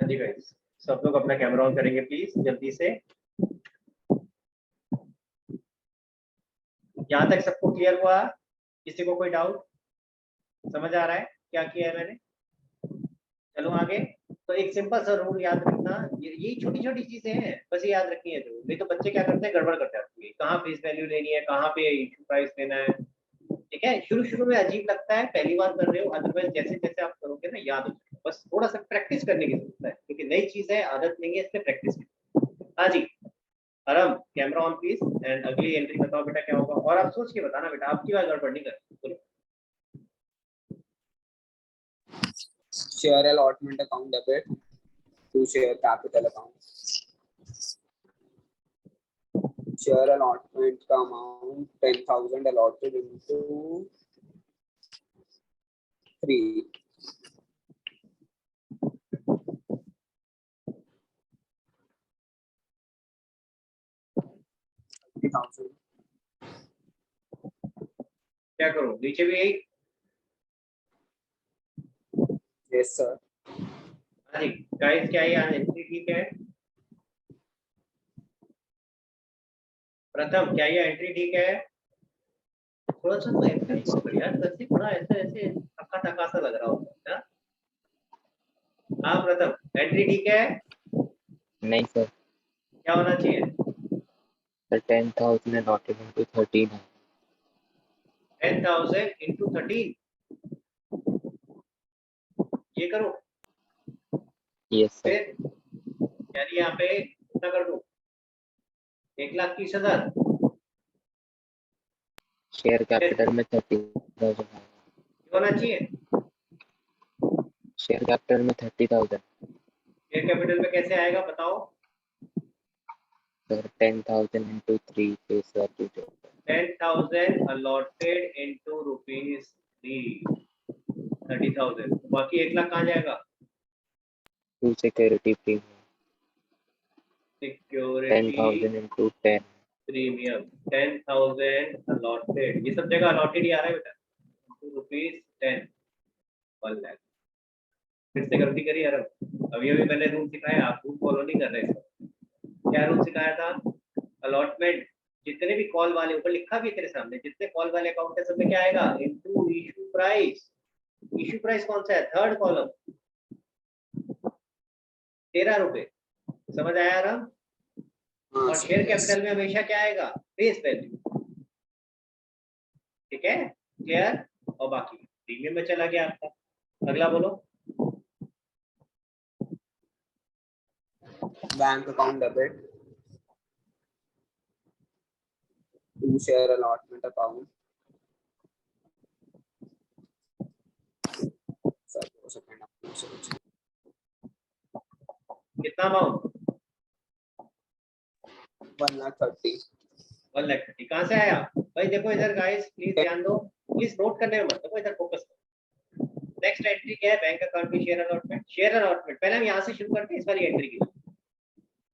हाँ जी गाइस, सब लोग अपना कैमरा ऑन करेंगे प्लीज जल्दी से। यहाँ तक सबको क्लियर हुआ? किसी को कोई डाउट? समझ आ रहा है क्या किया है मैंने? चलो आगे। तो एक सिंपल सा रूल याद रखना, ये छोटी छोटी चीजें हैं, बस ये याद रखनी है। जो नहीं तो बच्चे क्या करते हैं, गड़बड़ करते हैं। कहाँ फेस वैल्यू लेनी है, कहाँ पे इशू प्राइस लेना है। ठीक है, शुरू शुरू में अजीब लगता है, पहली बार कर रहे हो, अदरवाइज जैसे जैसे आप करोगे ना याद हो जाएगा। बस थोड़ा सा प्रैक्टिस करने की जरूरत है, क्योंकि नई चीज है, आदत नहीं है, इसलिए प्रैक्टिस की। हाँ जी, आराम, कैमरा ऑन प्लीज। एंड अगली एंट्री बताओ बेटा क्या होगा, और आप सोच के बताना बेटा, आपकी बात गड़बड़ नहीं करनी। बोलो। Share allotment account debit to share capital account. Share allotment का amount 10,000 allotted into 3. क्या करूं, नीचे भी यही? Yes sir. हाँ जी गाइस, क्या ये एंट्री ठीक है? प्रथम, क्या ये एंट्री ठीक है? थोड़ा सा तो ऐसा ही कर यार, वैसे थोड़ा ऐसे ऐसे थका थका सा लग रहा होता है। हाँ प्रथम, एंट्री ठीक है? नहीं सर, क्या होना चाहिए? सर 10,000 allotted into 13 है। 10,000 into 13, ये करो। Yes sir. फिर यानी यहाँ पे कितना कर दूं? 1,30,000। शेयर कैपिटल में 30,000 है। होना चाहिए। शेयर कैपिटल में 30,000। शेयर कैपिटल में कैसे आएगा बताओ? सर 10,000 into 3 face value जो 10,000 allotted into rupees 30,000, बाकी 1,00,000 कहाँ जाएगा? To security premium. Security 10,000 into 10। Premium 10,000 allotted, ये सब जगह allotted ही आ रहा है बेटा, रुपीज 10, 1,00,000। फिर से गलती करी यार, अभी अभी मैंने रूल सिखाया, आप रूल फॉलो नहीं कर रहे हैं। क्या रूल सिखाया था? अलॉटमेंट, जितने भी कॉल वाले, ऊपर लिखा भी है तेरे सामने, जितने कॉल वाले अकाउंट है सब में क्या आएगा? Into issue price. Issue price कौन सा है? थर्ड कॉलम, 13 रुपए। समझ आया राम? और शेयर कैपिटल में हमेशा क्या आएगा? Face value. ठीक है, क्लियर? और बाकी प्रीमियम में चला गया आपका। अगला बोलो। Bank account debit to share allotment account. Sir, 2 second. कितना अमाउंट? 1,30,000. 1,30,000 कहाँ से आया भाई? देखो इधर गाइस, प्लीज ध्यान दो, प्लीज नोट करने में मत देखो, इधर फोकस करो। नेक्स्ट एंट्री क्या है? बैंक अकाउंट की शेयर अलॉटमेंट। शेयर अलॉटमेंट पहले हम यहाँ से शुरू करते हैं, इस वाली एंट्री की,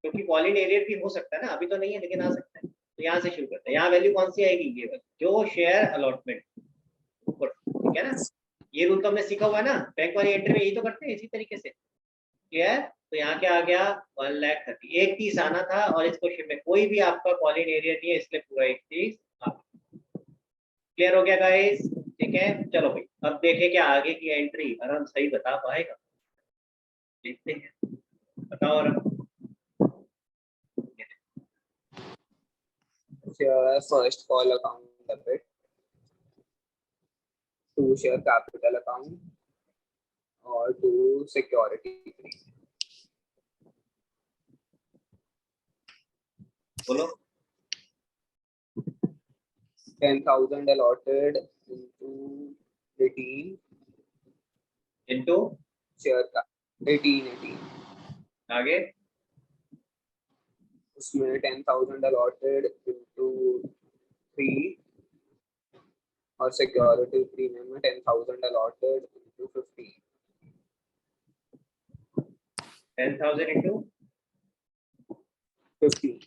क्योंकि कॉलिंग एरियर भी हो सकता है ना, अभी तो नहीं है लेकिन आ सकता है। तो यहाँ से शुरू करते हैं। यहाँ वैल्यू कौन सी आएगी? ये जो शेयर अलॉटमेंट ऊपर, ठीक है ना? ये रूल तो हमने सीखा हुआ है ना, बैंक वाली एंट्री में यही तो करते हैं इसी तरीके से। क्लियर? तो यहाँ क्या आ गया? 1,30,000। 1,30,000 आना था, और इस क्वेश्चन में कोई भी आपका कॉलिंग एरियर नहीं है, इसलिए पूरा 1,30,000 आ गया। क्लियर हो गया गाइस? ठीक है, चलो भाई अब देखें क्या आगे की एंट्री आराम सही बता पाएगा। देखते हैं, बताओ आराम। Share first call account debit to share capital account or to security premium. बोलो। 10,000 allotted into 18 इनटू share का 18 आगे उसमें 10,000 allotted into 3 और सिक्योरिटी प्रीमियम में 10,000 allotted into 15. 10,000 into 15.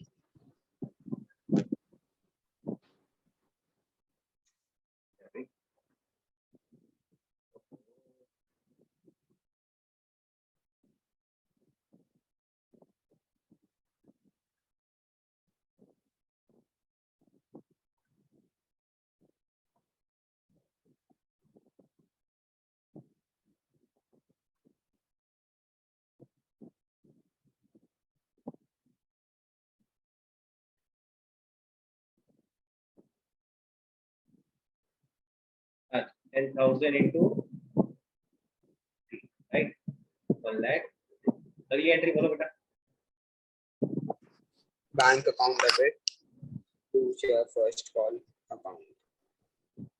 10,000 into right 1 lakh. और ये एंट्री बोलो बेटा। Bank account debit to share first call account,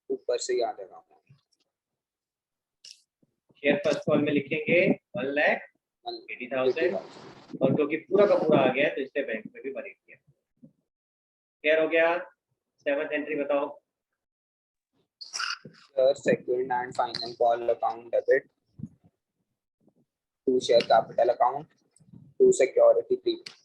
ऊपर से याद है शेयर फर्स्ट कॉल में लिखेंगे 1,80,000 और क्योंकि पूरा का पूरा आ गया है तो इसलिए बैंक में भी भर दिया। क्लियर हो गया? 7th एंट्री बताओ। Second and final call account debit to share capital account to security premium.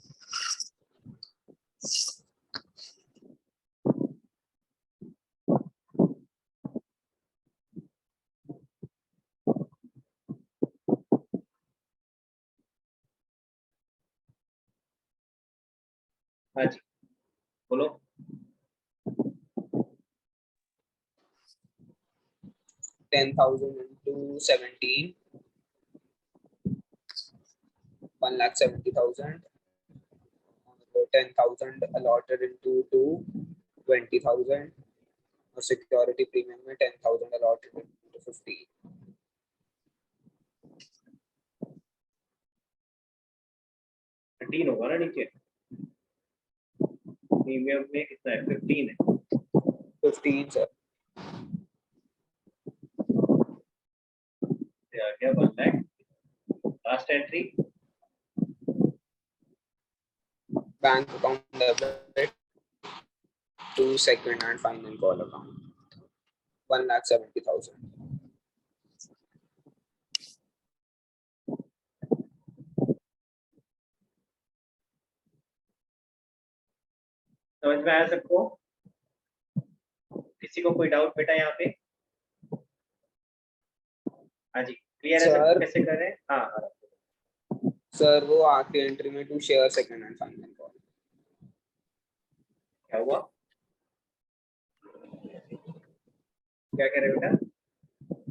हाँ जी बोलो। 10,000 into 17, 1,70,000. 10,000 allotted into 2, 20,000. और सिक्योरिटी प्रीमियम में 10,000 allotted into 15. होगा ना नीचे प्रीमियम में कितना है? 15 है। 15 सर। आ गया 1 lakh. Last entry bank account debit to second and final call account 1,70,000. समझ में आया सबको? किसी को कोई डाउट बेटा यहाँ पे? हाँ जी क्लियर है सबको कैसे कर रहे हैं? हाँ सर वो आखिरी एंट्री में to share second and final call क्या हुआ? क्या कह रहे बेटा?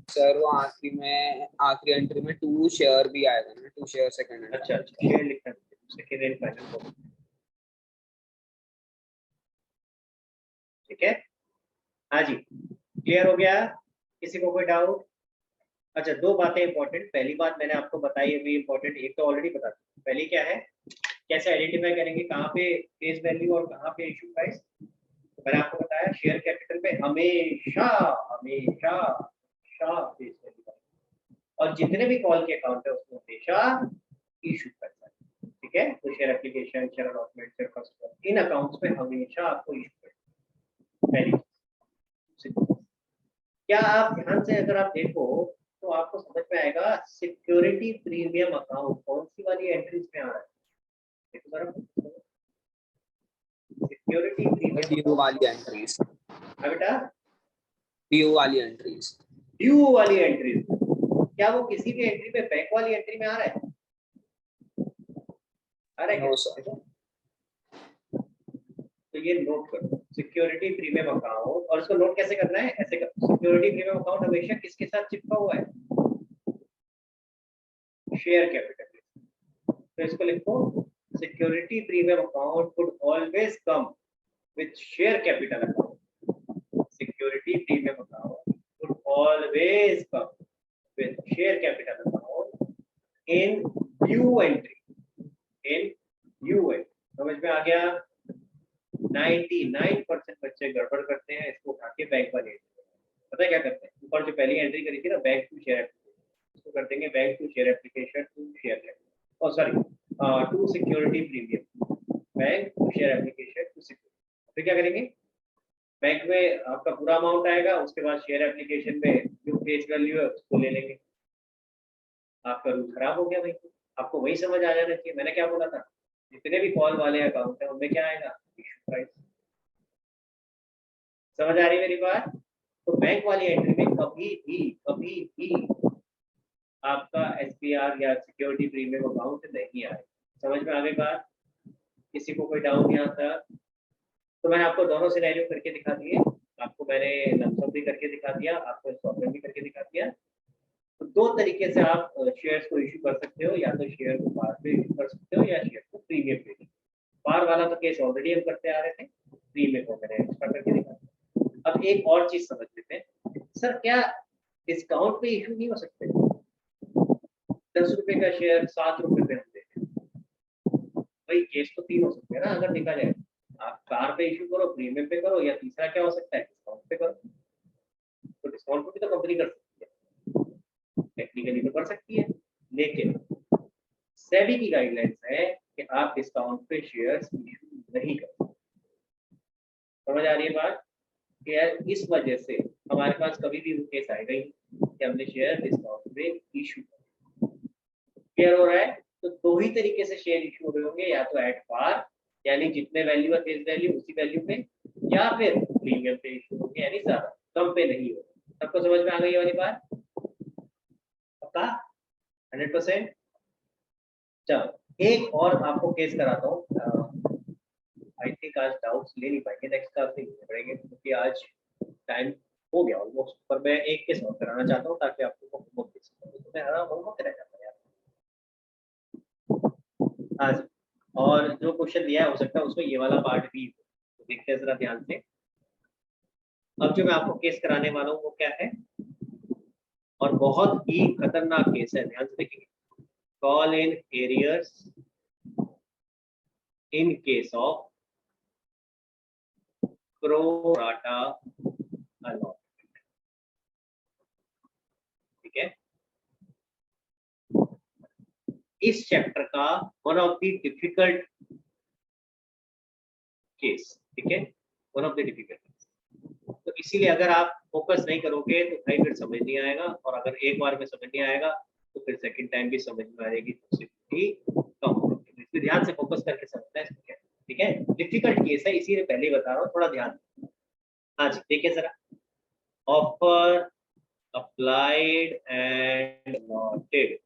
सर वो आखिरी एंट्री में टू शेयर भी आएगा ना, टू शेयर सेकंड एंड। अच्छा शेयर लिखना सेकंड एंड फाइनल कॉल। ठीक है हाँ जी क्लियर हो गया? किसी को कोई डाउट? अच्छा दो बातें इंपॉर्टेंट। पहली बात मैंने आपको बताई है भी इंपॉर्टेंट, एक तो ऑलरेडी बता दी। पहली क्या है, कैसे आइडेंटिफाई करेंगे कहाँ पे फेस वैल्यू और कहाँ पे इशू प्राइस। तो मैंने आपको बताया शेयर कैपिटल पे हमेशा हमेशा हमेशा फेस वैल्यू और जितने भी कॉल के अकाउंट है उसमें हमेशा इशू प्राइस। ठीक है तो share application, share allotment, share first in accounts में हमेशा आपको इशू प्राइस। पहली क्या आप ध्यान से अगर आप देखो तो आपको समझ में आएगा सिक्योरिटी प्रीमियम अकाउंट कौन सी वाली एंट्रीज में आ रहा है। देखो जरा सिक्योरिटी प्रीमियम ड्यू वाली एंट्रीज। हाँ बेटा ड्यू वाली एंट्रीज। ड्यू वाली एंट्रीज क्या वो किसी भी एंट्री में बैंक वाली एंट्री में आ रहा है? आ रहा है नो सर। तो ये नोट करो सिक्योरिटी प्रीमियम अकाउंट। और इसको नोट कैसे करना है? ऐसे कर सिक्योरिटी प्रीमियम अकाउंट हमेशा किसके साथ चिपका हुआ है? Share capital. तो इसको लिखो security premium account would always come with share capital account. Security premium account would always come with share capital account in due entry. In due entry समझ में आ गया? 99% बच्चे गड़बड़ करते हैं, इसको उठा के बैंक पर ले पता है क्या करते हैं? ऊपर जो पहली एंट्री करी थी ना बैंक टू शेयर एप्लीकेशन, इसको कर देंगे bank to share application to share और sorry to security premium. Bank to share application to security. फिर क्या करेंगे? बैंक में आपका पूरा अमाउंट आएगा, उसके बाद शेयर एप्लीकेशन में जो फेस वैल्यू है उसको ले लेंगे। आपका रूल खराब हो गया भाई। आपको वही समझ आ जाना चाहिए। मैंने क्या बोला था? जितने भी कॉल वाले अकाउंट है उनमें क्या आएगा? Issue price. समझ आ रही मेरी बात? तो बैंक वाली एंट्री में कभी भी आपका एसपीआर या सिक्योरिटी प्रीमियम अकाउंट नहीं आए। समझ में आ गई बात? किसी को कोई डाउट यहाँ तक? तो मैंने आपको दोनों सिनेरियो करके दिखा दिए। आपको मैंने लमसम भी करके दिखा दिया, आपको इंस्टॉलमेंट भी करके दिखा दिया। तो दो तरीके से आप शेयर्स को इशू कर सकते हो, या तो शेयर को बार पे इशू कर सकते हो या शेयर को प्रीमियम पे। बार वाला तो केस ऑलरेडी हम करते आ रहे थे, प्रीमियम को मैंने एक्स्ट्रा करके दिखा। अब एक और चीज समझ लेते हैं। सर क्या डिस्काउंट पे इशू नहीं हो सकते। 10 रुपए का शेयर 7 रुपए पे हम देते हैं, भाई केस तो 3 हो सकते हैं ना अगर देखा जाए। आप कार पे इशू करो, प्रीमियम पे करो, या तीसरा क्या हो सकता है, डिस्काउंट पे करो। तो डिस्काउंट पे भी तो कंपनी कर सकती है, टेक्निकली तो कर सकती है, लेकिन सेबी की गाइडलाइंस है कि आप डिस्काउंट पे शेयर्स इशू नहीं कर सकते। समझ आ रही है बात? कि यार इस वजह से हमारे पास कभी भी वो केस आएगा ही कि हमने शेयर डिस्काउंट पे इशू कर। क्लियर हो रहा है? तो दो ही तरीके से शेयर इशू हो रहे होंगे, या तो एट पार यानी जितने वैल्यू है फेस वैल्यू उसी वैल्यू पे, या फिर प्रीमियम पे इशू होंगे यानी ज्यादा, कम पे नहीं होगा। सबको समझ में आ गई ये वाली बात? पक्का 100%? चलो एक और आपको केस कराता हूँ। आई थिंक आज डाउट्स ले नहीं पाएंगे, नेक्स्ट क्लास में लेने पड़ेंगे क्योंकि आज टाइम हो गया ऑलमोस्ट। पर मैं एक केस और कराना चाहता हूँ ताकि आपको होमवर्क दे सकूँ, तो मैं आराम होमवर्क रह जाता है यार। हाँ जी, और जो क्वेश्चन दिया है हो सकता है उसमें ये वाला पार्ट भी हो, तो देखते हैं जरा ध्यान से। अब जो मैं आपको केस कराने वाला हूँ वो क्या है, और बहुत ही खतरनाक केस है, ध्यान से देखिए। Call in arrears in case of pro rata allotment. ठीक है, इस चैप्टर का one of the difficult case. ठीक है, वन ऑफ द डिफिकल्ट। तो इसीलिए अगर आप फोकस नहीं करोगे तो भाई फिर समझ नहीं आएगा, और अगर एक बार में समझ नहीं आएगा तो फिर सेकंड टाइम भी समझ में आएगी तो भी कम होगी। इसलिए ध्यान से फोकस करके समझना है इसको क्या। ठीक है, डिफिकल्ट केस है इसीलिए पहले ही बता रहा हूँ, थोड़ा ध्यान। हाँ जी देखिए जरा, ऑफर अप्लाइड एंड नॉटेड।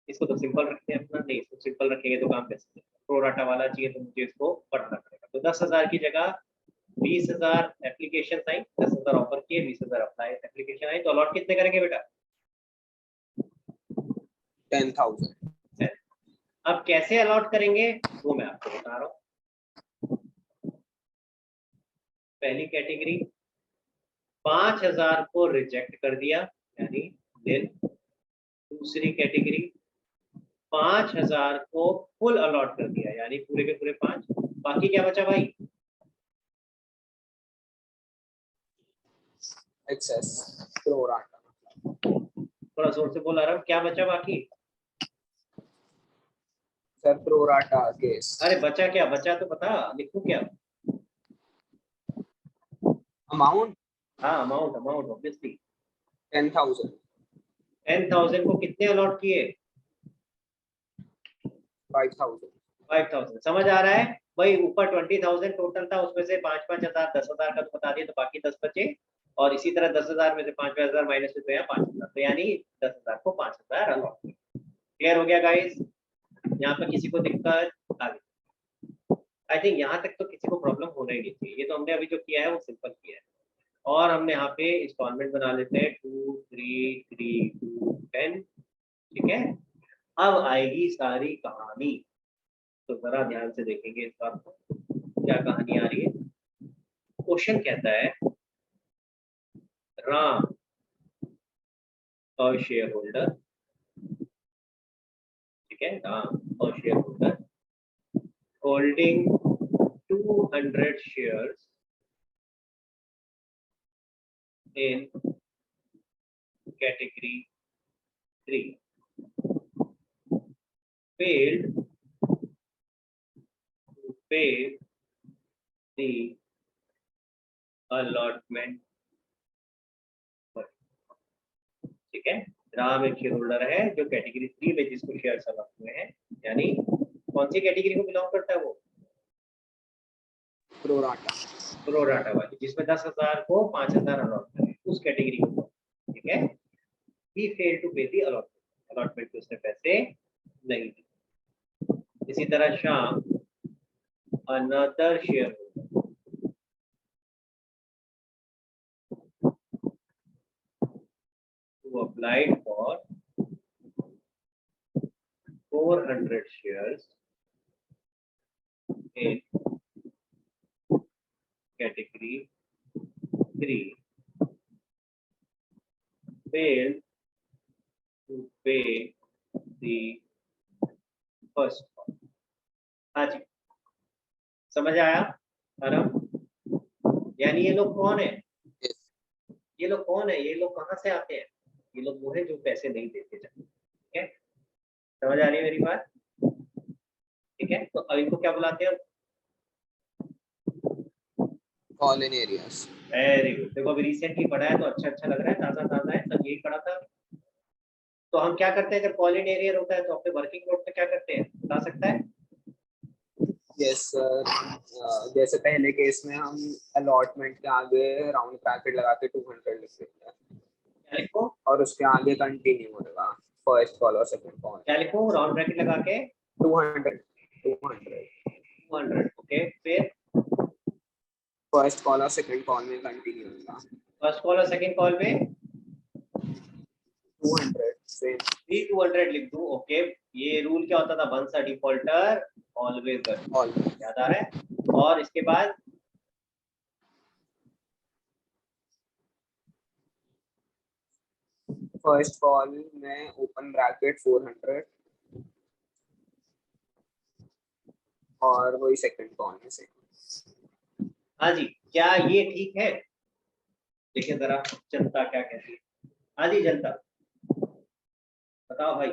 इसको तो सिंपल रखते हैं अपना, नहीं इसको सिंपल रखेंगे तो काम कैसे, प्रोराटा वाला चाहिए तो मुझे इसको पढ़ना पड़ेगा। तो 10,000 की जगह 20,000 एप्लीकेशन आई, 10,000 ऑफर किए, 20,000 अप्लाई एप्लीकेशन आई, तो अलॉट कितने करेंगे बेटा? 10,000। अब कैसे अलॉट करेंगे वो मैं आपको बता रहा हूँ। पहली कैटेगरी 5,000 को रिजेक्ट कर दिया यानी निल। दूसरी कैटेगरी 5,000 को फुल अलॉट कर दिया यानी पूरे के पूरे 5। बाकी क्या बचा भाई? Excess pro rata. थोड़ा जोर से बोल रहा हूँ, क्या बचा बाकी? Sir pro rata case. अरे बचा क्या, बचा तो बता, लिखूं क्या? अमाउंट हाँ अमाउंट, अमाउंट ऑब्वियसली 10,000। 10,000 को कितने अलॉट किए? 5,000। 5,000। समझ आ रहा है भाई? ऊपर 20,000 टोटल था, उसमें से 5,000 10,000 का तो बता दिया, तो बाकी 10 बचे। और इसी तरह 10,000 में से 5,000 माइनस में तो यहाँ 5,000, तो यानी 10,000 को 5,000 अलॉट। क्लियर हो गया गाइस? यहाँ पर किसी को दिक्कत? आगे आई थिंक यहाँ तक तो किसी को प्रॉब्लम होना ही नहीं चाहिए। ये तो हमने अभी जो किया है वो सिंपल किया है, और हमने यहाँ पे इंस्टॉलमेंट बना लेते हैं 2 3 3 2 10। ठीक है, अब आएगी सारी कहानी, तो जरा ध्यान से देखेंगे इस बात को, क्या कहानी आ रही है। क्वेश्चन कहता है राम और शेयर होल्डर, ठीक है, राम और share holder holding 200 shares in category 3 failed to pay the allotment। ठीक है, राम एक शेयर होल्डर है जो कैटेगरी 3 में जिसको शेयर अलॉट हुए हैं, यानी कौन सी कैटेगरी को बिलोंग करता है वो? Pro rata. प्रो राटा वाली, जिसमें 10,000 को 5,000 अलॉट करें, उस कैटेगरी को। ठीक है, ही फेल टू पे दी अलॉटमेंट, अलॉटमेंट पे उसने पैसे नहीं दिए। इसी तरह शाम another share holder who applied for 400 shares in category 3 failed to pay the first call. हाँ जी, समझ आया आराम? यानी ये लोग कौन है? Yes. ये लोग कौन है? ये लोग कहाँ से आते हैं? ये लोग वो है जो पैसे नहीं देते जाते। ठीक है, समझ आ रही है मेरी बात? ठीक है, तो अब इनको क्या बुलाते हैं? Call in areas. Very good. देखो अभी रिसेंटली पढ़ा है तो अच्छा लग रहा है, ताजा ताजा है, तब यही पढ़ा था। तो हम क्या करते हैं जब कॉल इन एरियर होता है तो अपने वर्किंग नोट पे क्या करते हैं, बता सकता है? Yes sir. जैसे पहले केस में हम अलॉटमेंट के आगे राउंड ब्रैकेट लगा के 200 लिख देते हैं क्या लिखो? और उसके आगे कंटिन्यू होगा फर्स्ट कॉल और सेकंड कॉल। क्या लिखो? राउंड ब्रैकेट लगा के 200 ओके, फिर फर्स्ट कॉल और सेकंड कॉल में कंटिन्यू होगा। फर्स्ट कॉल और सेकंड कॉल में 200 से भी 200 लिख दूं। ओके, ये रूल क्या होता था? Once a defaulter always all. याद आ रहा है? और इसके बाद फर्स्ट कॉल में ओपन ब्रैकेट 400 और वही सेकंड कॉल में से। हाँ जी, क्या ये ठीक है? देखिए जरा जनता क्या कहती है। हाँ जी जनता, बताओ भाई।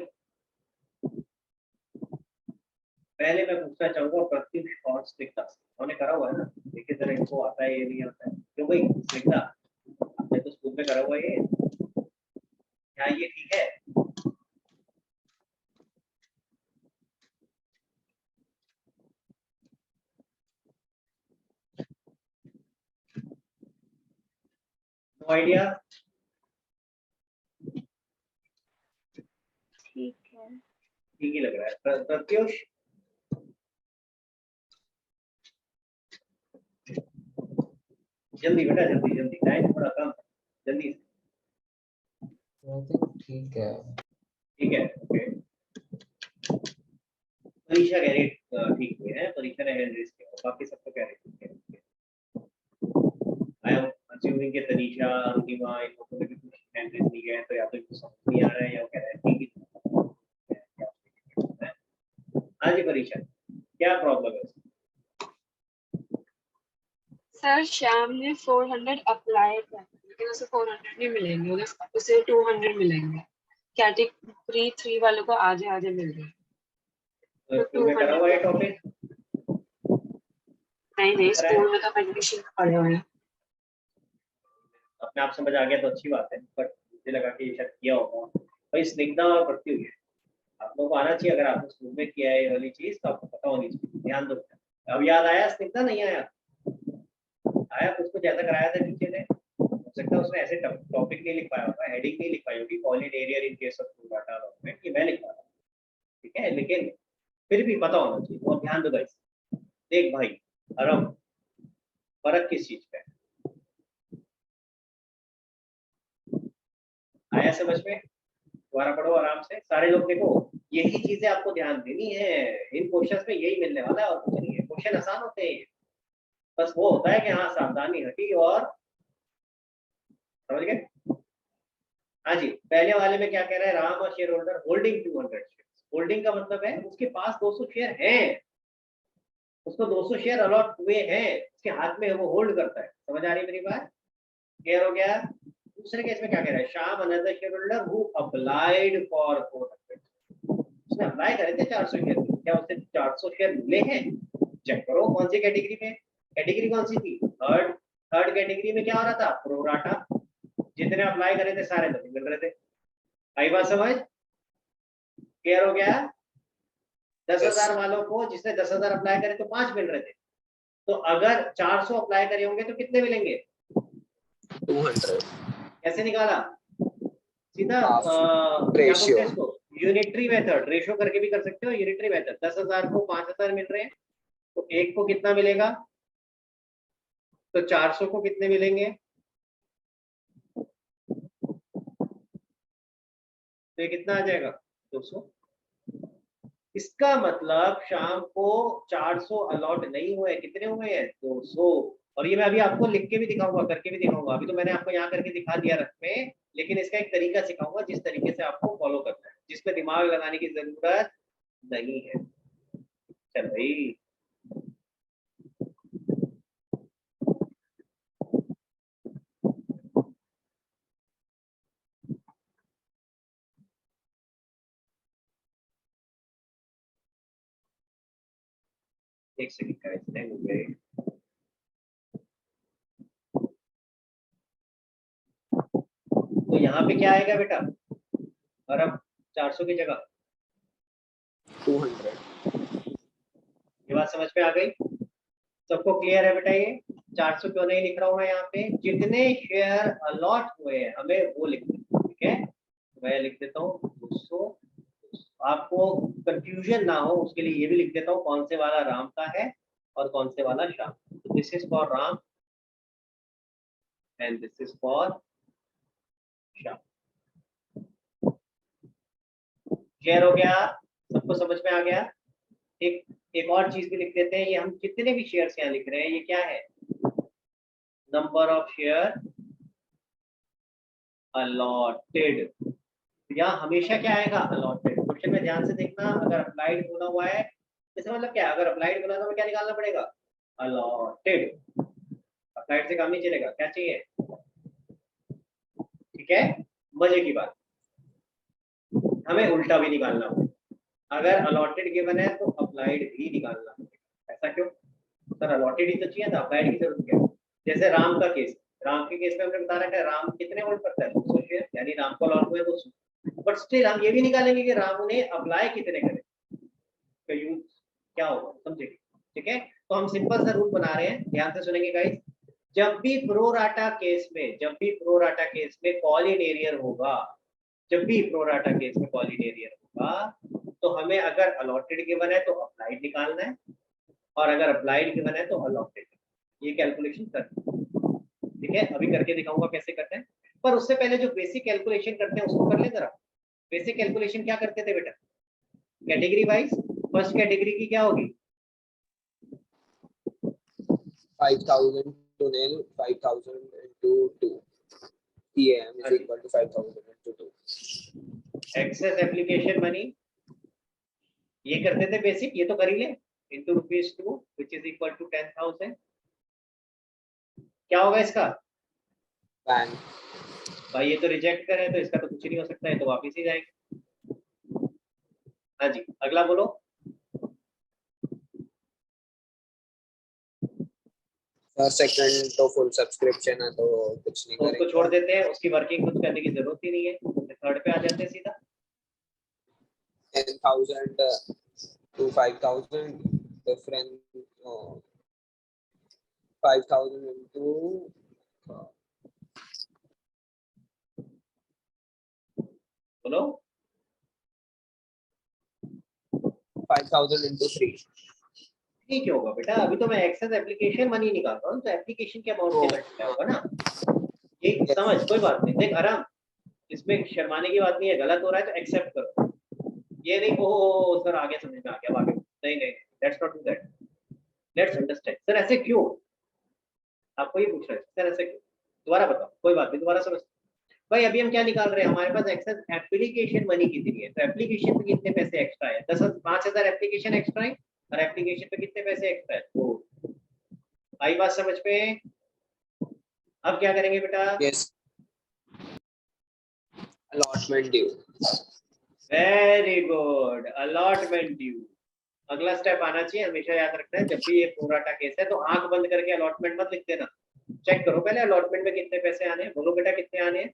पहले मैं पूछना चाहूंगा प्रत्युष और स्निग्धा, उन्होंने करा हुआ है ना? देखिए जरा इनको आता है ये नहीं आता है? क्यों भाई स्निग्धा, आपने तो स्कूल में करा हुआ है ये, क्या ये ठीक है? No idea? ठीक है। ठीक ही लग रहा है। प्रत्युष, जल्दी बेटा, जल्दी जल्दी, टाइम थोड़ा कम, जल्दी। ठीक है। ठीक है, ओके। परीक्षा कह रही ठीक हुई है, परीक्षा ने हैंड रेज किया, बाकी सब तो कह रहे ठीक है। आई एम अज्यूमिंग कि तनीषा, अनुनिमा, इन लोगों ने भी कुछ हैंड रेज नहीं किया है, तो या तो इनको समझ नहीं आ रहा है या वो कह रहा है ठीक है। हाँ जी परीक्षा, क्या प्रॉब्लम है? सर श्याम ने 400 अप्लाई किया लेकिन उसे 400 नहीं मिलेंगे, उसे 200 मिलेंगे। कैटेगरी 3 वालों को आधे आधे मिल रहे हैं। तो स्कूल में करा हुआ है टॉपिक? नहीं स्कूल में तो कंडीशन पड़े हुए हैं। अपने आप समझ आ गया तो अच्छी बात है, बट मुझे लगा कि ये शायद किया होगा। भाई स्निग्धा और प्रत्युष, आप लोगों को आना चाहिए। अगर आपने स्कूल में किया है ये वाली चीज तो आपको पता होनी चाहिए, ध्यान दो। अब याद आया स्निग्धा? नहीं आया? आया कुछ कुछ ऐसा कराया था टीचर ने, हो सकता है उसमें ऐसे टॉपिक नहीं लिख पाया होगा, हेडिंग नहीं लिख पाई होगी, call in arrear in case of true data allotment, कि मैं लिख पा रहा हूँ। ठीक है, लेकिन फिर भी पता होना चाहिए। और ध्यान दो गाइस, देख भाई अरम, फर्क किस चीज पे? आया समझ में? दोबारा पढ़ो आराम से सारे लोग। देखो यही चीजें आपको ध्यान देनी है, इन क्वेश्चंस में यही मिलने वाला है और कुछ नहीं है। क्वेश्चन आसान होते हैं, बस वो होता है कि हाँ सावधानी हटी और समझ गए? हाँ जी, पहले वाले में क्या कह रहा है? राम और share holder holding 200 share. Holding का मतलब है उसके पास 200 शेयर हैं, उसको 200 शेयर अलॉट हुए हैं, उसके हाथ में है, वो होल्ड करता है। समझ आ रही है मेरी बात? क्लियर हो गया? दूसरे केस में क्या कह रहा है? Shyam another share holder who applied for 400, उसने अप्लाई करे थे 400 शेयर, क्या उससे 400 शेयर मिले हैं? चेक करो कौन सी कैटेगरी में। कैटेगरी कौन सी थी? थर्ड कैटेगरी में क्या हो रहा था? प्रोराटा, जितने अप्लाई करे थे सारे तो मिल रहे थे। आई बात समझ? क्लियर हो गया? 10,000 वालों को, जिसने 10,000 अप्लाई करे तो 5 मिल रहे थे, तो अगर 400 अप्लाई करे होंगे तो कितने मिलेंगे? 200। कैसे निकाला? सीधा रेशियो। यूनिटरी मेथड, रेशियो करके भी कर सकते हो, यूनिटरी मेथड। 10,000 को 5,000 मिल रहे हैं, तो एक को कितना मिलेगा? तो 400 को कितने मिलेंगे? तो ये कितना आ जाएगा? 200। इसका मतलब शाम को 400 अलॉट नहीं हुए, कितने हुए हैं? 200। और ये मैं अभी आपको लिख के भी दिखाऊंगा, करके भी दिखाऊंगा। अभी तो मैंने आपको यहाँ करके दिखा दिया रफ में, लेकिन इसका एक तरीका सिखाऊंगा जिस तरीके से आपको फॉलो करना है, जिसमें दिमाग लगाने की जरूरत नहीं है। चल भाई, एक सेकंड का टाइम हो गए। तो यहाँ पे क्या आएगा बेटा, अरब 400 की जगह 200। ये बात समझ में आ गई? सबको क्लियर है बेटा? ये 400 क्यों नहीं लिख रहा हूँ मैं यहाँ पे? जितने शेयर अलॉट हुए हैं हमें वो लिख दें, ठीक है? मैं लिख देता हूँ 200। आपको कंफ्यूजन ना हो उसके लिए ये भी लिख देता हूँ कौन से वाला राम का है और कौन से वाला Shyam. This is for Ram and this is for Shyam. Clear हो गया? सबको समझ में आ गया? एक और चीज भी लिख देते हैं, ये हम जितने भी शेयर्स यहाँ लिख रहे हैं ये क्या है? Number of share allotted. यहाँ हमेशा क्या आएगा? अलॉटेड। क्वेश्चन में ध्यान से देखना, अगर अप्लाइड बोला हुआ है इसका मतलब क्या है? अगर अप्लाइड बोला तो हमें क्या निकालना पड़ेगा? अलॉटेड। अप्लाइड से काम नहीं चलेगा, क्या चाहिए? ठीक है, मजे की बात, हमें उल्टा भी निकालना होगा। अगर अलॉटेड गिवन है तो अप्लाइड भी निकालना पड़ेगा। ऐसा क्यों सर? अलॉटेड ही तो चाहिए था, अप्लाइड की जरूरत क्या है? जैसे राम का केस, राम के केस में हमने बता रखा है राम कितने होल्ड करता है? 200 शेयर, यानी राम को अलॉट हुए 200। बट स्टिल हम ये भी निकालेंगे कि राम ने अप्लाई कितने करे, तो यूज क्या होगा, समझेंगे? ठीक है, तो हम सिंपल सा रूल बना रहे हैं, ध्यान से सुनेंगे गाइस। जब भी प्रोराटा केस में कॉलिनेरियर होगा, जब भी प्रोराटा केस में कॉलिनेरियर होगा तो हमें अगर अलॉटेड गिवन है तो अप्लाइड निकालना है, और अगर अप्लाइड गिवन है तो अलॉटेड। ये कैलकुलेशन कर, ठीक है? अभी करके दिखाऊंगा कैसे करते हैं, पर उससे पहले जो बेसिक कैलकुलेशन करते हैं उसको कर ले जरा। बेसिक कैलकुलेशन क्या करते थे बेटा? Category wise. फर्स्ट कैटेगरी की क्या होगी? 5,000 to nil, 5,000 into 2. PAM is equal to 5,000 into 2. Excess application money, ये करते थे बेसिक, ये तो कर ही ले, into ₹2 which is equal to 10,000। क्या होगा इसका? बैंक भाई ये तो रिजेक्ट करें तो इसका तो कुछ नहीं हो सकता है, तो वापिस ही जाएंगे। हाँ जी, अगला बोलो। सर सेकंड तो फुल सब्सक्रिप्शन है तो कुछ नहीं तो उसको करेंगे। छोड़ देते हैं, उसकी वर्किंग कुछ करने की जरूरत ही नहीं है। थर्ड पे आ जाते हैं सीधा। 10,000 to 5,000 different 5,000 into बोलो 5,000 into 3. ठीक होगा बेटा, अभी तो मैं एक्सेस एप्लीकेशन मनी निकाल रहा हूँ, तो एप्लीकेशन के अमाउंट से मल्टीप्लाई होगा ना। ये समझ, कोई बात नहीं, देख आराम, इसमें शर्माने की बात नहीं है। गलत हो रहा है तो एक्सेप्ट करो, ये नहीं ओ सर आगे समझ में आ गया, आगे नहीं नहीं, let's not do that, let's understand. Sir ऐसे क्यों? आपको ये पूछ रहे हैं सर ऐसे क्यों? दोबारा बताओ, कोई बात नहीं, दोबारा समझ। भाई अभी हम क्या निकाल रहे हैं? हमारे पास एक्सेस एप्लीकेशन मनी कितनी है, तो एप्लीकेशन पे कितने पैसे एक्स्ट्रा है? 5,000 एप्लीकेशन एक्स्ट्रा है, और एप्लीकेशन पे कितने पैसे एक्स्ट्रा है? तो आई बात समझ में? अब क्या करेंगे बेटा? Yes. Allotment due. Very good, allotment due. अगला स्टेप आना चाहिए, हमेशा याद रखना है, जब भी ये प्रोराटा केस है तो आंख बंद करके अलॉटमेंट मत लिख देना, चेक करो पहले अलॉटमेंट में कितने पैसे आने हैं। बोलो बेटा कितने आने हैं?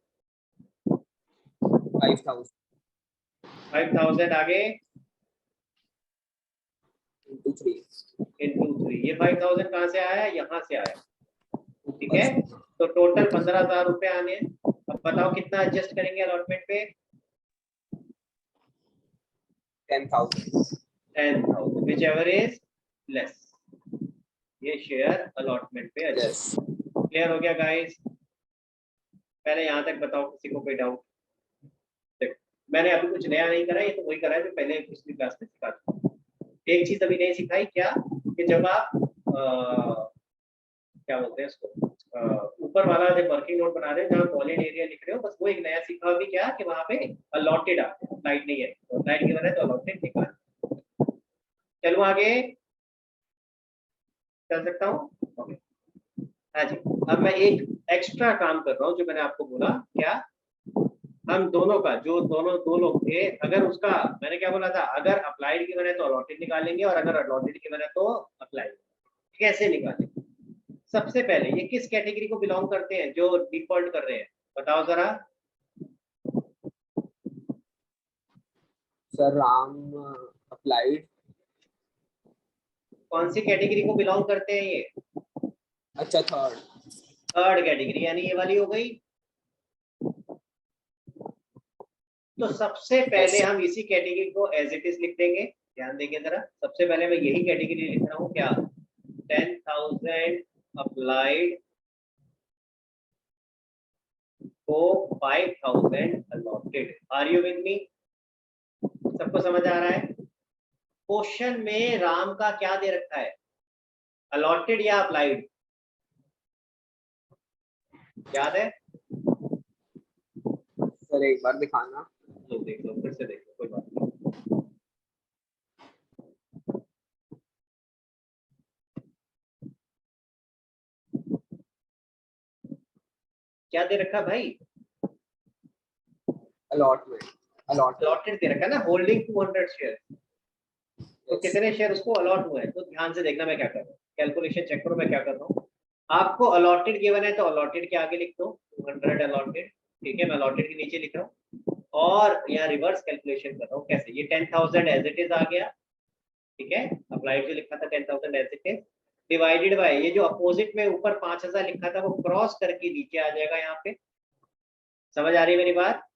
5,000 5,000 आगे into 3. into 3। ये 5,000 कहाँ से आया? यहाँ से आया, ठीक है? तो टोटल 15,000 रुपए आने हैं। अब बताओ कितना एडजस्ट करेंगे अलॉटमेंट पे? 10,000. 10,000 whichever is less। ये शेयर अलॉटमेंट पे एडजस्ट। Yes. क्लियर हो गया गाइस? पहले यहाँ तक बताओ, किसी को कोई डाउट? मैंने अभी कुछ नया नहीं करा, ये तो वही करा है जो पहले पिछली क्लास में सिखा था। एक चीज अभी नहीं सिखाई, क्या कि जब आप क्या बोलते हैं इसको, ऊपर वाला जो वर्किंग नोट बना रहे हो जहाँ पॉलिन एरिया लिख रहे हो, बस वो एक नया सीखा अभी क्या कि वहाँ पे अलॉटेड अप्लाइड नहीं है, तो अप्लाइड गिवन है तो अलॉटेड निकाल। चलो आगे चल सकता हूँ। ओके हाँ जी, अब मैं एक एक्स्ट्रा काम कर रहा हूँ जो मैंने आपको बोला, क्या हम दोनों का जो दोनों दो लोग थे, अगर उसका मैंने क्या बोला था, अगर अप्लाइड गिवन है तो अलॉटेड निकालेंगे और अगर अलॉटेड गिवन है तो अप्लाइड। कैसे निकालेंगे? सबसे पहले ये किस कैटेगरी को बिलोंग करते हैं जो डिफॉल्ट कर रहे हैं, बताओ जरा। Sir Ram applied. कौन सी कैटेगरी को बिलोंग करते हैं ये? अच्छा थर्ड। थर्ड कैटेगरी, यानी ये वाली हो गई। तो सबसे पहले Yes, हम इसी कैटेगरी को एज इट इज लिख देंगे। ध्यान देंगे जरा, सबसे पहले मैं यही कैटेगरी लिख रहा हूँ, क्या 10,000 अप्लाइड को 5,000 allotted. Are you with me? सबको समझ आ रहा है? क्वेश्चन में राम का क्या दे रखा है, अलॉटेड या अप्लाइड? याद है? सर एक बार दिखाना। लो देख लो, फिर से देख लो, कोई बात नहीं। क्या दे रखा भाई? अलॉटमेंट। अलॉटेड दे रखा है ना, होल्डिंग 200 शेयर। तो कितने शेयर उसको अलॉट हुए हैं, तो ध्यान से देखना मैं क्या कर रहा हूँ, कैलकुलेशन चेक करो मैं क्या कर रहा हूँ। आपको अलॉटेड गिवन है तो अलॉटेड के आगे लिख दो 200 अलॉटेड, ठीक है, मैं अलॉटेड के नीचे लिख रहा हूँ और यहाँ रिवर्स कैलकुलेशन कर रहा हूँ। कैसे? ये 10,000 एज इट इज आ गया, ठीक है, अप्लाइड जो लिखा था 10,000 as it is, divided by ये जो अपोजिट में ऊपर 5,000 लिखा था वो क्रॉस करके नीचे आ जाएगा यहाँ पे। समझ आ रही है मेरी बात?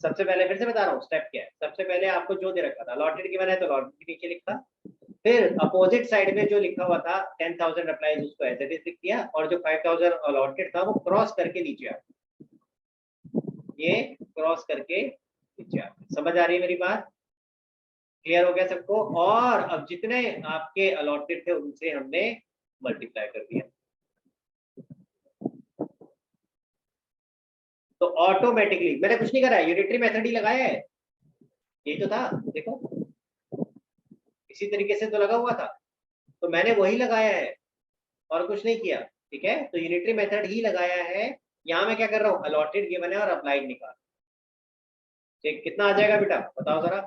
सबसे पहले फिर से बता रहा हूँ स्टेप क्या है। सबसे पहले आपको जो दे रखा था अलॉटेड गिवन है तो अलॉटेड के नीचे लिखा, फिर अपोजिट साइड में जो लिखा हुआ था 10,000 अप्लाइज उसको एज इट इज लिख दिया और जो 5,000 अलॉटेड था वो क्रॉस करके नीचे आ, ये क्रॉस करके नीचे आ। समझ आ रही है मेरी बात? क्लियर हो गया सबको? और अब जितने आपके अलॉटेड थे उनसे हमने मल्टीप्लाई कर दिया, तो ऑटोमेटिकली मैंने कुछ नहीं करा है, यूनिटरी मेथड ही लगाया है, ये तो था देखो, इसी तरीके से तो लगा हुआ था, तो मैंने वही लगाया है और कुछ नहीं किया, ठीक है, तो यूनिटरी मेथड ही लगाया है। यहाँ मैं क्या कर रहा हूँ, अलॉटेड गिवन है और अप्लाइड निकाल, ठीक, कितना आ जाएगा बेटा बताओ जरा?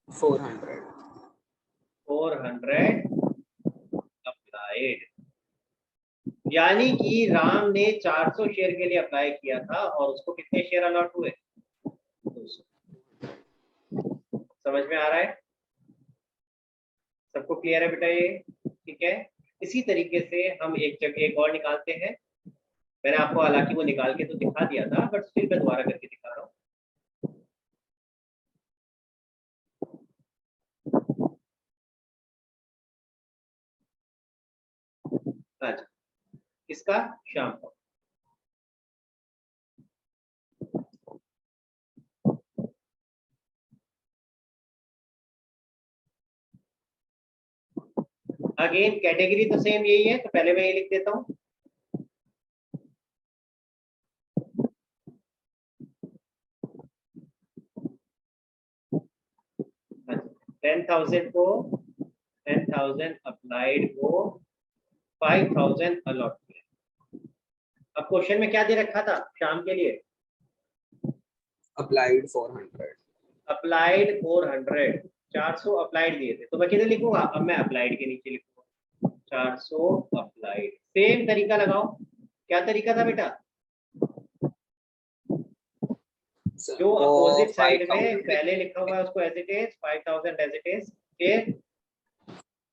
400 अप्लाइड, यानी कि राम ने 400 शेयर के लिए अप्लाई किया था और उसको कितने शेयर अलॉट हुए? 200। समझ में आ रहा है? सबको क्लियर है बेटा ये? ठीक है, इसी तरीके से हम एक जगह एक और निकालते हैं। मैंने आपको हालांकि वो निकाल के तो दिखा दिया था, बट स्टिल मैं दोबारा करके दिखा रहा हूँ। अच्छा, किसका? शाम का। अगेन कैटेगरी तो सेम यही है, तो पहले मैं ये लिख देता हूँ। को 10,000 अप्लाइड को 5,000 अलॉट किया। अब क्वेश्चन में क्या दे रखा था शाम के लिए? अप्लाइड 400। अप्लाइड 400, 400 अप्लाइड दिए थे, तो मैं किधर लिखूंगा? अब मैं अप्लाइड के नीचे लिखूंगा 400 अप्लाइड। सेम तरीका लगाओ। क्या तरीका था बेटा? जो अपोजिट साइड में पहले लिखा हुआ है उसको as it is, 5,000 as it is, फिर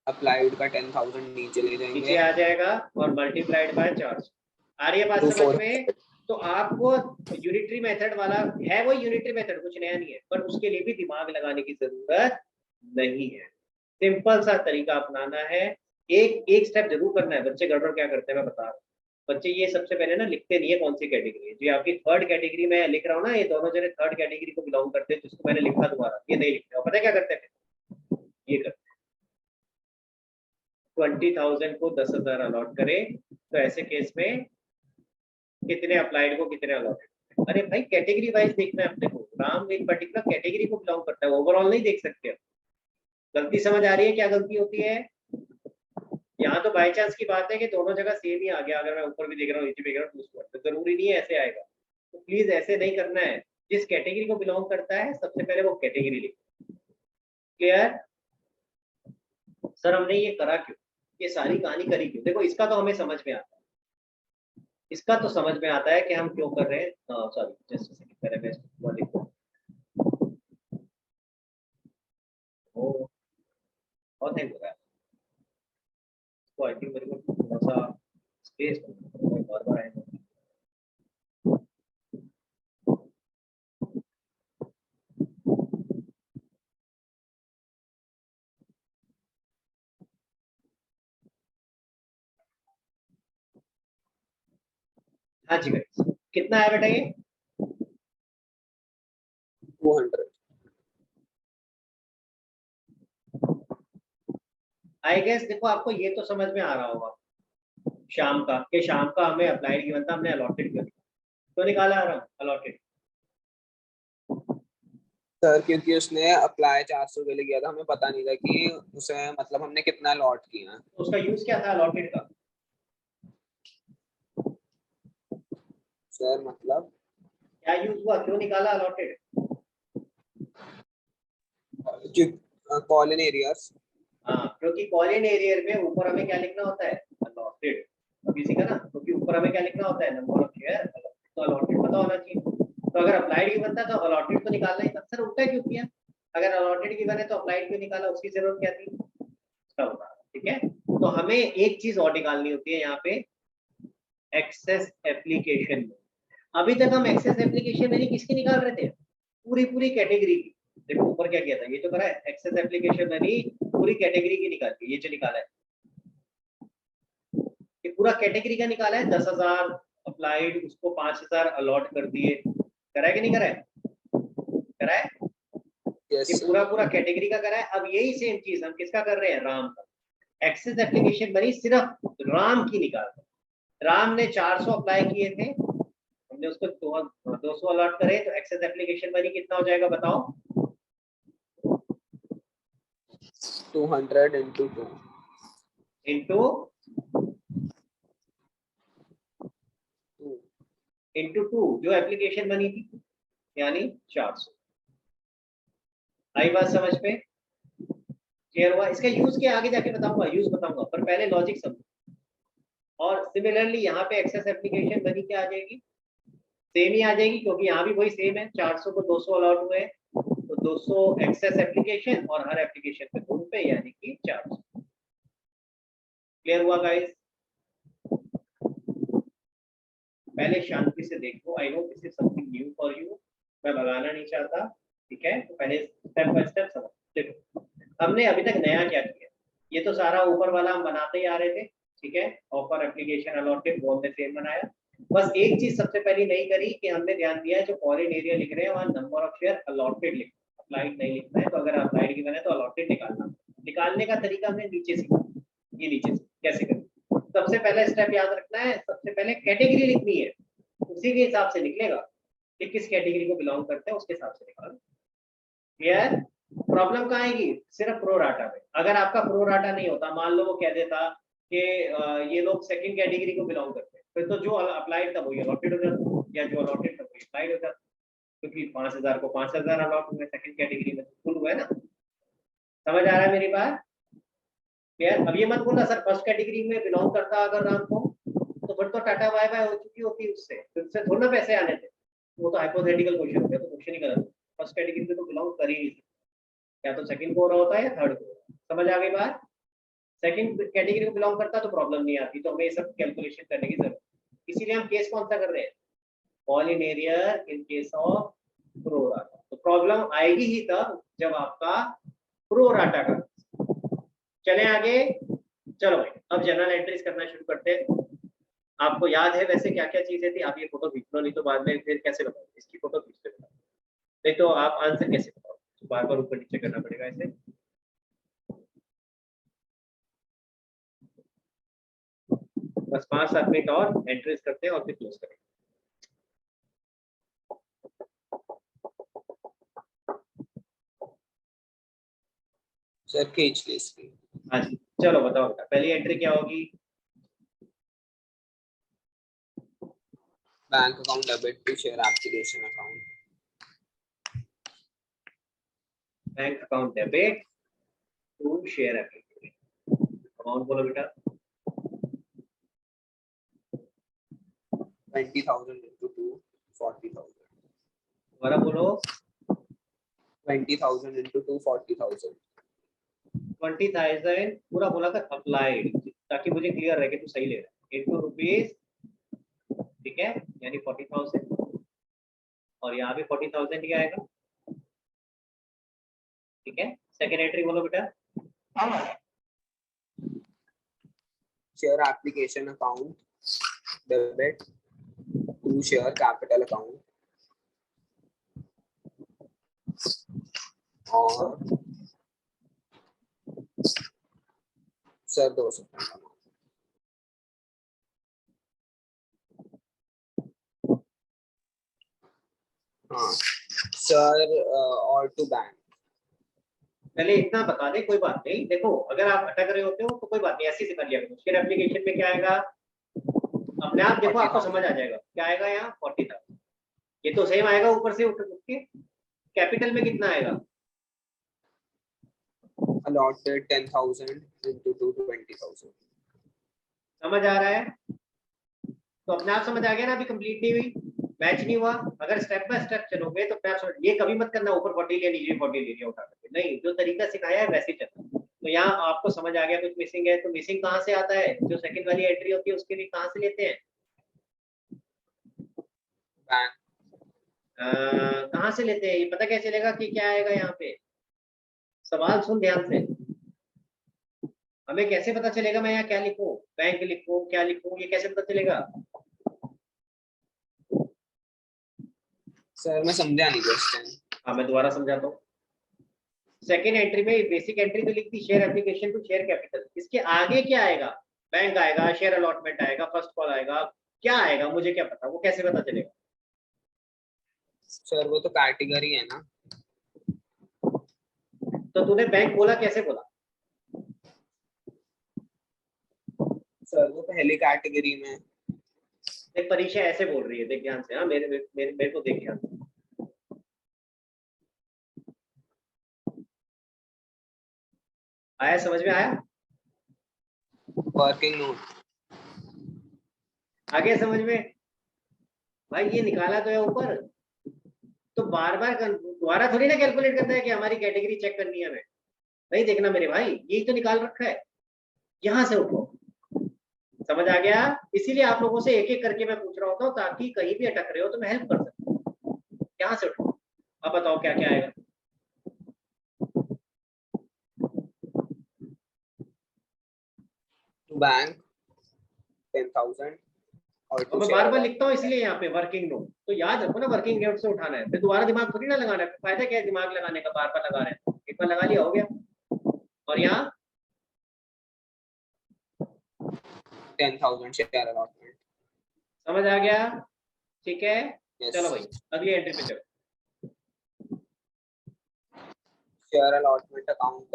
अप्लाइड का 10,000 नीचे ले जाएंगे, नीचे आ जाएगा और मल्टीप्लाइड बाय 400। आ रही है बात समझ में? तो आपको यूनिटरी मेथड वाला है, वो यूनिटरी मेथड कुछ नया नहीं है, पर उसके लिए भी दिमाग लगाने की जरूरत नहीं है। सिंपल सा तरीका अपनाना है, एक एक स्टेप जरूर करना है। बच्चे गड़बड़ क्या करते हैं मैं बता रहा हूँ। बच्चे ये सबसे पहले ना लिखते नहीं है कौन सी कैटेगरी है। जो आपकी थर्ड कैटेगरी में लिख रहा हूँ ना, ये दोनों जने थर्ड कैटेगरी को बिलोंग करते हैं, जिसको मैंने लिखा दोबारा, ये नहीं लिखते। पता है क्या करते हैं? ये करते हैं, 20,000 को 10,000 अलॉट करे तो ऐसे केस में कितने अप्लाइड को कितने अलॉटेड। अरे भाई कैटेगरी वाइज देखना है अपने को, राम एक पर्टिकुलर कैटेगरी को बिलोंग करता है, ओवरऑल नहीं देख सकते। गलती समझ आ रही है, क्या गलती होती है यहाँ? तो बाय चांस की बात है कि दोनों जगह सेम ही आ गया, अगर मैं ऊपर भी देख रहा हूँ नीचे भी देख रहा हूँ तो जरूरी नहीं है ऐसे आएगा। तो प्लीज ऐसे नहीं करना है, जिस कैटेगरी को बिलोंग करता है सबसे पहले वो कैटेगरी लिखो। क्लियर? सर हमने ये करा क्यों, ये सारी कहानी करी क्यों? देखो इसका तो हमें समझ में आता है, इसका तो समझ में आता है कि हम क्यों कर रहे हैं। सॉरी जस्ट सेकंड, पहले मैं इसको लिखूं। ओ बहुत टाइम हो रहा है तो आई थिंक मेरे को थोड़ा सा स्पेस बार बार आएगा। हाँ जी गाइस, कितना है बेटा ये? 200। आई गेस देखो आपको ये तो समझ में आ रहा होगा शाम का, कि शाम का हमें अप्लाइड गिवन था, हमने अलॉटेड क्यों तो निकाला अलॉटेड। सर क्योंकि उसने अप्लाई 400 के लिए किया था, हमें पता नहीं था कि उसे मतलब हमने कितना अलॉट किया है। तो उसका यूज क्या था अलॉटेड का? सर मतलब क्या यूज हुआ, क्यों निकाला अलॉटेड? Colon areas. हाँ, क्योंकि कॉलन एरियर में ऊपर हमें क्या लिखना होता है, अलॉटेड। अभी सीखा ना, क्योंकि ऊपर हमें क्या लिखना होता है, नंबर ऑफ शेयर, तो अलॉटेड पता होना चाहिए। तो अगर अप्लाइड गिवन था तो अलॉटेड तो निकालना ही था। सर उल्टा क्यों किया? अगर अलॉटेड गिवन है तो अप्लाइड क्यों निकाला, उसकी जरूरत क्या थी? उसका बता, ठीक है। तो हमें एक चीज और निकालनी होती है यहाँ पे, एक्सेस एप्लीकेशन में। अभी तक हम एक्सेस एप्लीकेशन में किसकी निकाल रहे थे, पूरी पूरी कैटेगरी की। देखो ऊपर क्या किया था, ये तो करा है एक्सेस एप्लीकेशन मनी पूरी कैटेगरी की निकाल के, ये जो निकाला है ये पूरा कैटेगरी का निकाला है। 10,000 अप्लाइड, उसको 5,000 अलॉट कर दिए। करा है कि नहीं करा है? करा है, यस ये सर। पूरा पूरा कैटेगरी का करा है। अब यही सेम चीज हम किसका कर रहे हैं, राम का। एक्सेस एप्लीकेशन मनी सिर्फ राम की निकाल रहे हैं। राम ने 400 अप्लाई किए थे, हमने उसको 200 अलॉट करे, तो एक्सेस एप्लीकेशन मनी कितना हो जाएगा बताओ? 200 into 2 इंटू इंटू 2 जो एप्लीकेशन बनी थी, यानी 400। आई बात समझ पे? क्लियर हुआ? इसका यूज क्या आगे जाके बताऊंगा, यूज बताऊंगा, पर पहले लॉजिक समझो। और सिमिलरली यहाँ पे एक्सेस एप्लीकेशन बनी क्या आ जाएगी, सेम ही आ जाएगी, क्योंकि यहाँ भी वही सेम है। 400 को 200 अलॉट हुए हैं, तो 200 एक्सेस एप्लीकेशन और हर एप्लीकेशन पे 2 रुपए, यानी कि 400। क्लियर हुआ गाइस? पहले शांति से देखो, I know this is something new for you, मैं भगाना नहीं चाहता, ठीक है। तो पहले स्टेप बाय स्टेप समझ। देखो हमने अभी तक नया क्या किया, ये तो सारा ऊपर वाला हम बनाते ही आ रहे थे, ठीक है। ऑफर एप्लीकेशन अलॉटेड वो हमने सेम बनाया। बस एक चीज सबसे पहले नहीं करी कि हमने ध्यान दिया जो फॉरेन एरिया लिख रहे हैं वहां नंबर ऑफ शेयर अलॉटेड लिखना, अप्लाइड नहीं लिखना है। तो अगर अप्लाइड की बने तो अलॉटेड निकालना। निकालने का तरीका हमने नीचे सीखा, ये नीचे से कैसे करें। सबसे पहले स्टेप याद रखना है, सबसे पहले कैटेगरी लिखनी है, उसी के हिसाब से निकलेगा कि किस कैटेगरी को बिलोंग करते हैं, उसके हिसाब से निकालो। क्लियर? प्रॉब्लम कहाँ आएगी, सिर्फ प्रो राटा में। अगर आपका प्रो राटा नहीं होता, मान लो वो कह देता कि ये लोग सेकंड कैटेगरी को बिलोंग करते हैं, फिर तो जो अप्लाइड था वही अलॉटेड हो जाता, या जो अलॉटेड था वही अप्लाइड हो जाता, क्योंकि 5,000 को 5,000 अलॉट हुए सेकंड कैटेगरी में, फुल हुआ है ना। समझ आ रहा है मेरी बात? यार अब ये मत बोलना सर फर्स्ट कैटेगरी में बिलोंग करता अगर राम को, तो फिर तो टाटा बाय बाय हो चुकी होती उससे, फिर उससे थोड़ा ना पैसे आने थे। वो तो हाइपोथेटिकल क्वेश्चन हो गया, तो क्वेश्चन ही गलत। फर्स्ट कैटेगरी में तो बिलोंग कर ही नहीं सकता, या तो सेकंड को हो रहा होता है या थर्ड को। समझ आ गई बात? सेकंड कैटेगरी को बिलोंग करता तो प्रॉब्लम नहीं आती, तो हमें ये सब कैलकुलेशन करने की जरूरत। इसीलिए हम केस कौन सा कर रहे हैं, colon arrear in case of pro rata. तो प्रॉब्लम आएगी ही तब जब आपका प्रो राटा का। चले आगे, चलो भाई अब जनरल एंट्रीज करना शुरू करते हैं। आपको याद है वैसे क्या क्या चीजें थी, आप ये फोटो खींच लो, नहीं तो बाद में फिर कैसे बताओ, इसकी फोटो खींचते बताओ, नहीं तो आप आंसर कैसे बताओ, बार बार ऊपर नीचे करना पड़ेगा ऐसे। बस 5-7 मिनट और एंट्रीज करते हैं और फिर क्लोज करेंगे। सर खींच ली इसकी। हाँ जी, चलो बताओ बेटा, पहली एंट्री क्या होगी? Bank account debit to share application account. Bank account debit to share application. Amount बोलो बेटा। 20,000 into 2 40,000। दोबारा बोलो। 20,000 into 2 40,000। 20,000 पूरा बोला था अप्लाइड, ताकि मुझे क्लियर रहे कि तू सही ले रहा है। इनटू रुपीज, ठीक है, यानी 40,000 और यहाँ भी 40,000 ही आएगा। ठीक है, सेकेंड एंट्री बोलो बेटा। Share application account debit to share capital account और सर 200। हाँ सर और टू बैंक। पहले इतना बता दे, कोई बात नहीं। देखो अगर आप अटक रहे होते हो तो कोई बात नहीं, ऐसे ही से कर लिया करो। शेयर एप्लीकेशन में क्या आएगा अपने आप देखो, आपको समझ आ जाएगा क्या आएगा यहाँ 40,000। ये तो सेम आएगा ऊपर से उठ के। कैपिटल में कितना आएगा? allotted 10,000 into 2 20,000। समझ आ रहा है? तो अपने आप समझ आ गया ना, अभी कंप्लीट नहीं हुई, मैच नहीं हुआ। अगर स्टेप बाय स्टेप चलोगे तो अपने आप समझ। ये कभी मत करना ऊपर 40 लिया नीचे 40 ले लिया उठा करके, नहीं, जो तरीका सिखाया है वैसे ही चलना। तो यहाँ आपको समझ आ गया कुछ मिसिंग है, तो मिसिंग कहाँ से आता है? जो सेकंड वाली एंट्री होती है उसके लिए कहाँ से लेते हैं? बैंक कहाँ से लेते हैं? ये पता कैसे चलेगा कि क्या आएगा यहाँ पे? सवाल सुन ध्यान से। हमें कैसे पता चलेगा मैं यहाँ क्या लिखूं? बैंक लिखूं, क्या लिखूं, ये कैसे पता चलेगा? सर मैं समझा नहीं क्वेश्चन। हाँ मैं दोबारा समझाता हूँ। सेकेंड एंट्री में बेसिक एंट्री तो लिखती share application to share capital. इसके आगे क्या आएगा? बैंक आएगा, शेयर अलॉटमेंट आएगा, फर्स्ट कॉल आएगा, क्या आएगा मुझे क्या पता, वो कैसे पता चलेगा? सर वो तो कैटेगरी है ना। तो तूने बैंक बोला, कैसे बोला? सर वो पहली कैटेगरी में। देख परीक्षा ऐसे बोल रही है, देख ध्यान से। हाँ मेरे को देख ध्यान से। आया, समझ में आया? Working note. आगे समझ में? भाई ये निकाला तो है ऊपर, तो बार बार दोबारा थोड़ी ना कैलकुलेट करना है कि हमारी कैटेगरी चेक करनी है हमें। नहीं देखना मेरे भाई, यही तो निकाल रखा है। यहां से उठो, समझ आ गया? इसीलिए आप लोगों से एक एक करके मैं पूछ रहा होता हूँ, ताकि कहीं भी अटक रहे हो तो मैं हेल्प कर सकूं। यहाँ से उठो, अब बताओ क्या क्या आएगा? टू बैंक 10,000 और और मैं बार बार लिखता हूँ इसलिए यहाँ पे वर्किंग नोट, तो याद रखो ना वर्किंग नोट से उठाना है। फिर दोबारा दिमाग थोड़ी ना लगाना है, फायदा क्या है दिमाग लगाने का? बार बार लगा रहे हैं, एक बार लगा लिया हो गया। और यहाँ 10,000 शेयर अलॉटमेंट। समझ आ गया? ठीक है, Yes. चलो भाई अगली एंट्री पे चलो। Share allotment account